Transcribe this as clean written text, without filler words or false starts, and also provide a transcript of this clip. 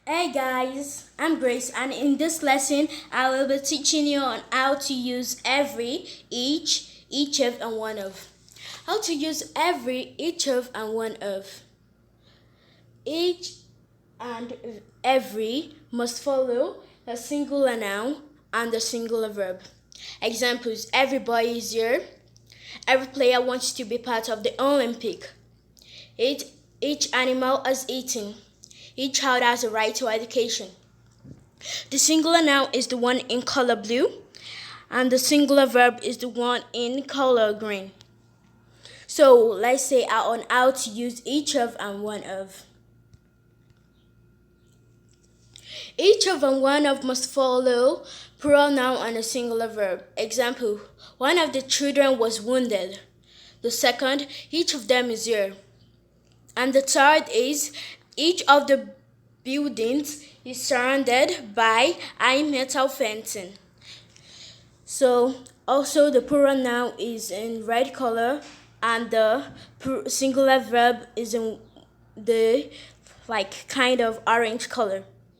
Hey guys, I'm Grace, and in this lesson, I will be teaching you on how to use every, each of, and one of. How to use every, each of, and one of. Each and every must follow a singular noun and a singular verb. Examples: every boy is here. Every player wants to be part of the Olympic. Each, each animal is eating. Each child has a right to education. The singular noun is the one in color blue, and the singular verb is the one in color green. So let's say on how to use each of and one of. Each of and one of must follow plural noun and a singular verb. Example: one of the children was wounded. The second: each of them is here. And the third is: each of the buildings is surrounded by high metal fencing. So also the plural noun is in red color and the singular verb is in the kind of orange color.